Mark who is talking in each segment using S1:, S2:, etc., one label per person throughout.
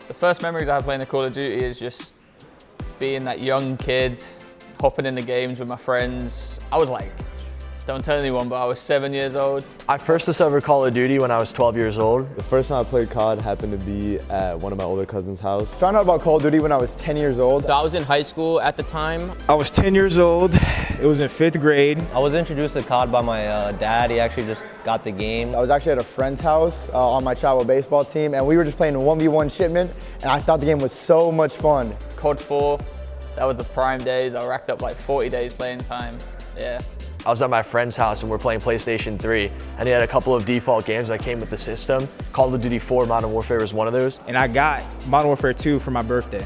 S1: The first memories I have playing the Call of Duty is just being that young kid, hopping in the games with my friends. I was like, don't tell anyone, but I was 7 years old.
S2: I first discovered Call of Duty when I was 12 years old.
S3: The first time I played COD happened to be at one of my older cousin's house.
S4: Found out about Call of Duty when I was 10 years old.
S5: I was in high school at the time.
S6: I was 10 years old. It was in 5th grade.
S7: I was introduced to COD by my dad. He actually just got the game.
S4: I was actually at a friend's house on my travel baseball team, and we were just playing 1v1 shipment, and I thought the game was so much fun.
S1: COD 4, that was the prime days. I racked up like 40 days playing time, yeah.
S2: I was at my friend's house and we're playing PlayStation 3, and he had a couple of default games that came with the system. Call of Duty 4 Modern Warfare was one of those.
S6: And I got Modern Warfare 2 for my birthday.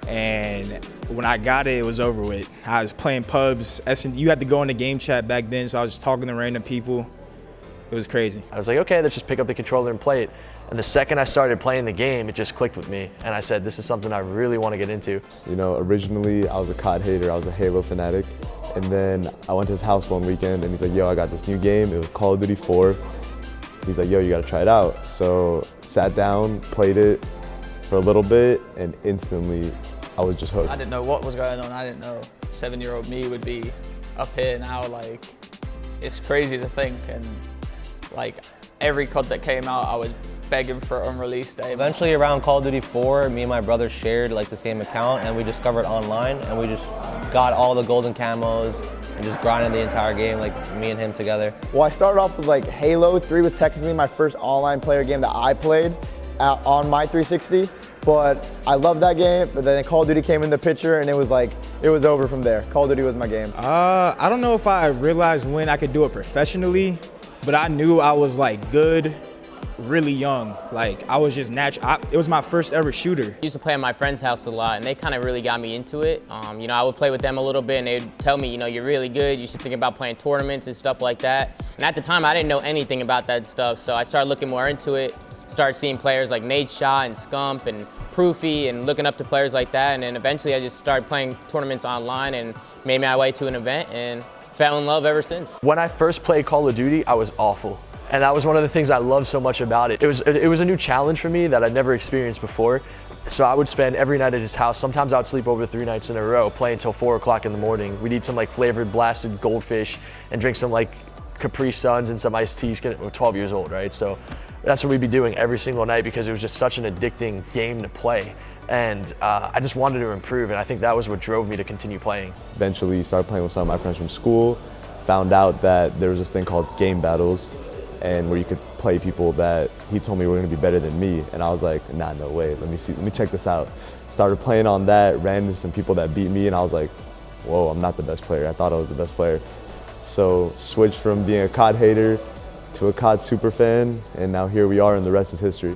S6: And when I got it, it was over with. I was playing pubs. You had to go in the game chat back then, so I was just talking to random people. It was crazy.
S2: I was like, okay, let's just pick up the controller and play it. And the second I started playing the game, it just clicked with me. And I said, this is something I really want to get into.
S3: You know, originally I was a COD hater, I was a Halo fanatic. And then I went to his house one weekend and he's like, yo, I got this new game. It was Call of Duty 4. He's like, yo, you gotta try it out. So sat down, played it for a little bit, and instantly I was just hooked.
S1: I didn't know what was going on. I didn't know 7-year-old me would be up here now. Like, it's crazy to think. And like every COD that came out, I was begging for an unrelease day.
S7: Eventually around Call of Duty 4, me and my brother shared like the same account, and we discovered online, and we just got all the golden camos and just grinded the entire game, like me and him together.
S4: Well, I started off with like Halo 3 was technically my first online player game that I played on my 360, but I loved that game, but then Call of Duty came in the picture and it was like, it was over from there. Call of Duty was my game.
S6: I don't know if I realized when I could do it professionally, but I knew I was like good really young. Like I was just natural. It was my first ever shooter.
S5: I used to play at my friend's house a lot, and they kind of really got me into it. You know, I would play with them a little bit, and they'd tell me, you know, you're really good. You should think about playing tournaments and stuff like that. And at the time, I didn't know anything about that stuff, so I started looking more into it. Started seeing players like Nate Shaw and Scump and Proofy, and looking up to players like that. And then eventually, I just started playing tournaments online and made my way to an event and fell in love ever since.
S2: When I first played Call of Duty, I was awful. And that was one of the things I loved so much about it. It was a new challenge for me that I'd never experienced before. So I would spend every night at his house. Sometimes I would sleep over 3 nights in a row, play until 4 o'clock in the morning. We'd eat some like flavored blasted goldfish and drink some like Capri Suns and some iced teas. We're 12 years old, right? So that's what we'd be doing every single night because it was just such an addicting game to play. And I just wanted to improve, and I think that was what drove me to continue playing.
S3: Eventually started playing with some of my friends from school, found out that there was this thing called game battles, and where you could play people that he told me were gonna be better than me. And I was like, nah, no way, let me check this out. Started playing on that, ran into some people that beat me, and I was like, whoa, I'm not the best player. I thought I was the best player. So switched from being a COD hater to a COD super fan, and now here we are and the rest is history.